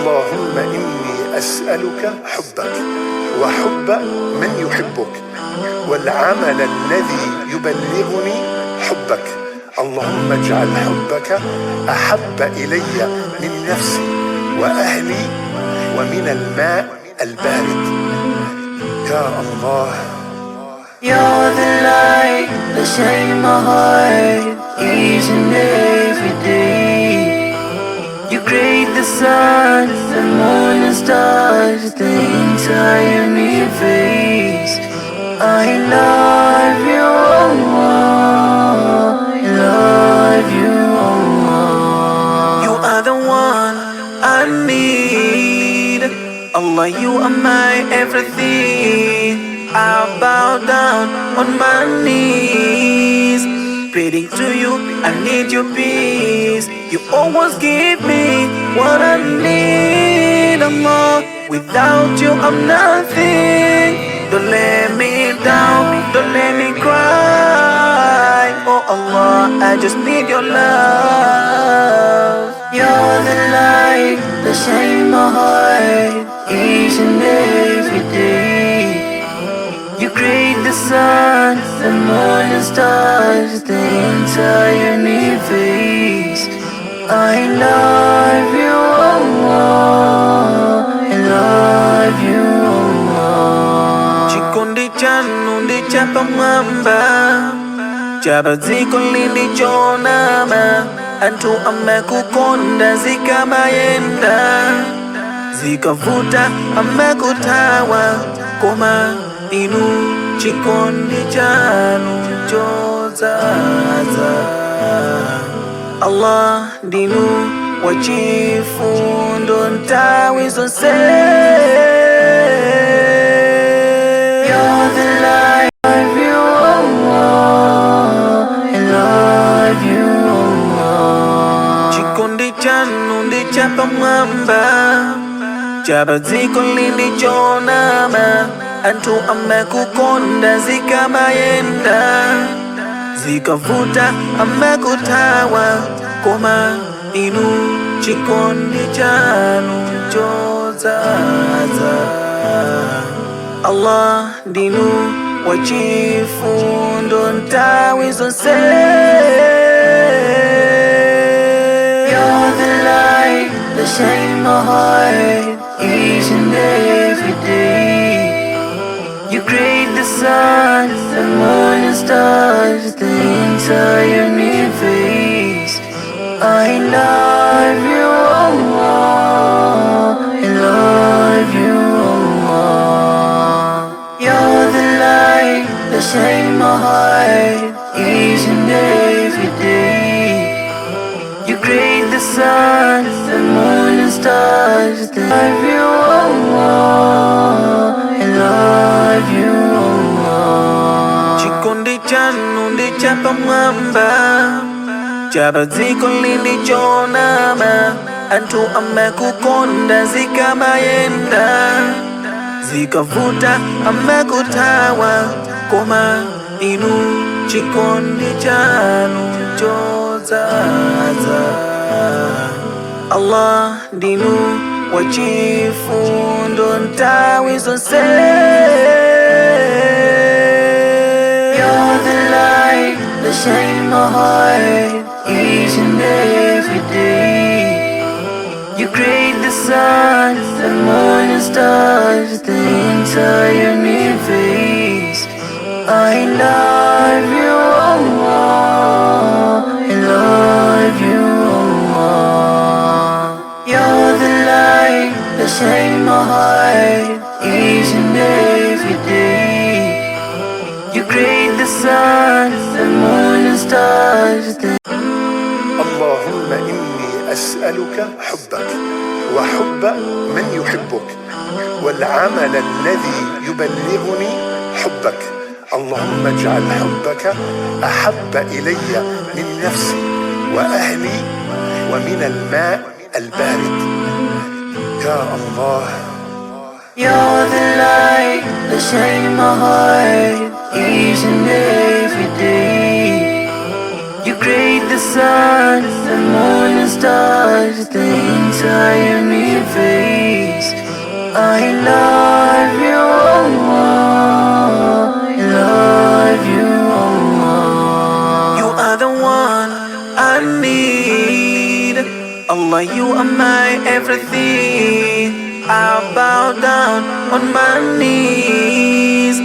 اللهم إني أسألك حبك وحب من يحبك والعمل الذي يبلغني حبك. اللهم اجعل حبك أحب إلي من نفسي وأهلي ومن الماء البارد. يا الله. You're the light that shines my heart each and every day. You create the sun, the moon and stars, the entire universe. I love you, Allah. I love you, Allah. You are the one I need. Allah, you are my everything. I bow down on my knees, praying to you, I need your peace. You always give me what I need, Allah. Without you, I'm nothing. Don't let me down, don't let me cry. Oh Allah, I just need your love. You're the light that shines my heart each and every day. You create the sun, the moon and stars, the entire universe. I love you, Allah. I love you, Allah. Chikondi chanu ndi chapamwamba, chapa dziko lili chonama. Anthu amakukonda zikamayenda, zikavuta amakuthawa, koma inu chikondi chanu chodzaza. Allah ndinu wachifundo nthawi zonse. You're the light, I love you, Allah. I love you, Allah. Chikondi chanu ndi chapamwamba, chapa dziko lili chonama. Anthu amakukonda zikamayenda, zikavuta amakuthawa, koma inu chikondi chanu chodzaza. Allah ndinu wachifundo nthawi zonse. You're the light that shines my heart each and every day. You create the sun, the moon and stars, the entire universe. I love you, Allah. I love you, Allah. You're the light that shines my heart each and every day. You create the sun, the moon and stars, the love you, Allah. I love you, Allah. Chikondi chanu ndi chapamwamba, chapa dziko lili chonama. Anthu amakukonda zikamayenda, zikavuta amakuthawa, koma inu chikondi chanu chodzaza. Allah ndinu wachifundo nthawi zonse. You're the light that shines my heart each and every day. You create the sun, the moon and stars, the entire universe. I love you, Allah. I love you, Allah. You're the light that shines my heart each and every day. You create the sun, the moon and stars, the اللهم إني أسألك حبك وحب من يحبك والعمل الذي يبلغني حبك. اللهم اجعل حبك أحب إلي من نفسي وأهلي ومن الماء البارد. يا الله. You're the light that shines my heart each and every day. You create the sun, the moon and stars, the entire universe. face. I love you, Allah. I love you, Allah. You are the one I need. Allah, you are my everything. I bow down on my knees,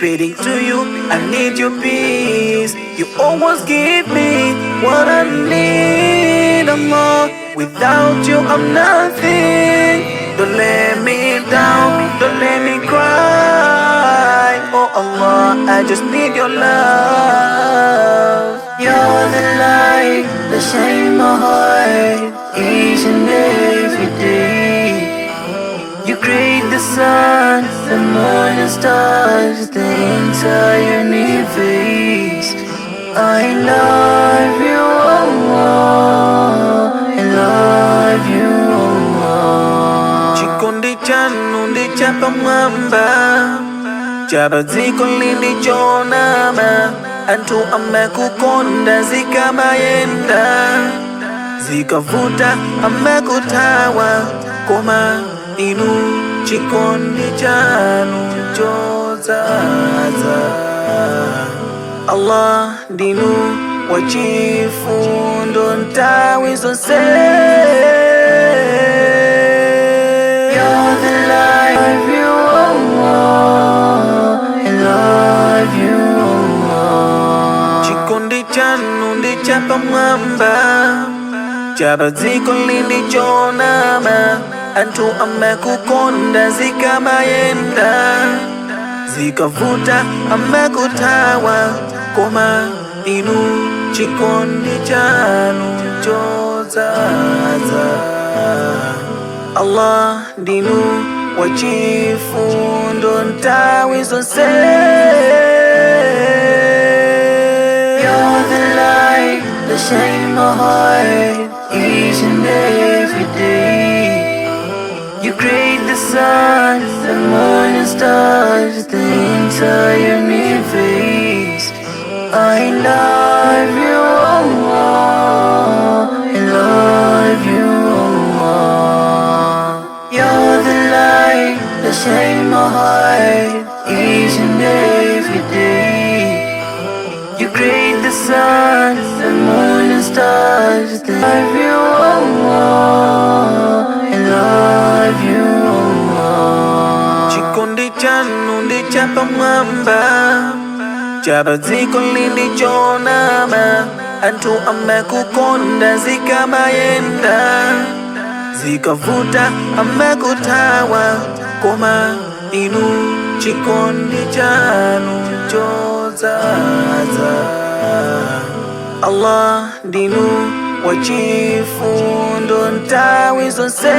pleading to you, I need your peace. You always give me what I need, Allah. Without you, I'm nothing. Don't let me down, don't let me cry. Oh Allah, I just need your love. You're the light that shines my heart each and every day. You create the sun, the moon and stars, the entire universe. I love you, Allah. I love you, Allah. Chikundi chanu ndi chapa mwamba, chapa ziko lindi chonama. Antu amekukonda zikamayenda, zikavuta amekutawa koma inu chikondi chanu chozaza. Allah ndinu wachifundo ntawi zonse. You're the light, I love you, Allah. I love you, Allah. Chikondi chanu ndi chapa mwamba, chapa ziko lindi chonama. Antu amekukonda zikamayenda, zikavuta amekutawa koma inu chikondi chanu chozaza. Allah ndinu wachifundo ntawi zonse. You're the light that shines my heart each and every day. You create the sun, the moon and stars, the entire universe. I love you, Allah. I love you, Allah. You're the light that shines my heart each and every day. You create the sun, the moon and stars, the love you, Allah. I love you, Allah. Chikondi chanu ndi chapa mwamba, chapa ziko lindi chonama. Antu amekukonda zikamayenda, zikavuta amekutawa koma inu chikondi chanu chozaza. Allah ndinu wachifundo ntawi zonse.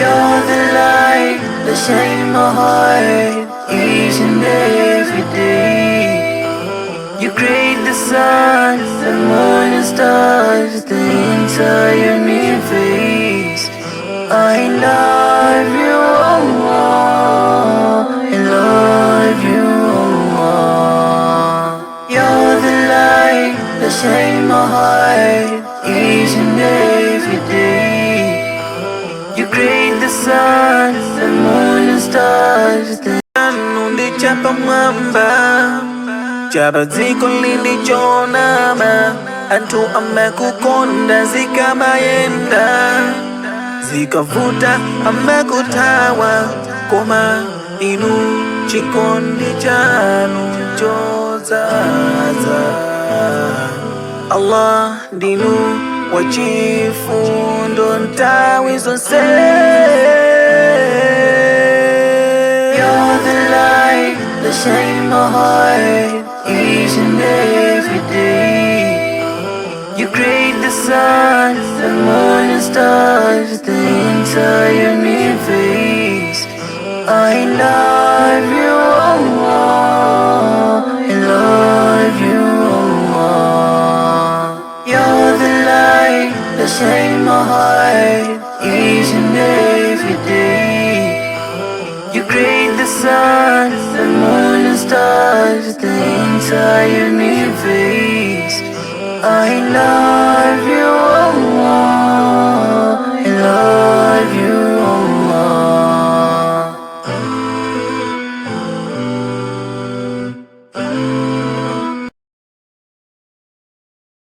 You're the light that shines my heart each and every day. You create the sun, the moon and stars, the entire universe. I love you, Allah. I love you, Allah. You're the light that shines my heart each and every day. You create the sun, the moon and stars, the ndi chapa mwamba, chapa ziko lindi chonama. Antu amekukonda zikamayenda, zikavuta amekutawa koma inu chikondi chanu chozaza. Allah ndinu wachifundo ntawi zonse. You're the light that shines my heart each and every day. You create the sun, the moon and stars, the entire universe. I love you, Allah. I love you, Allah. You're the light that shines my heart each and every day. You create the sun, the moon and stars, the entire universe. I love you.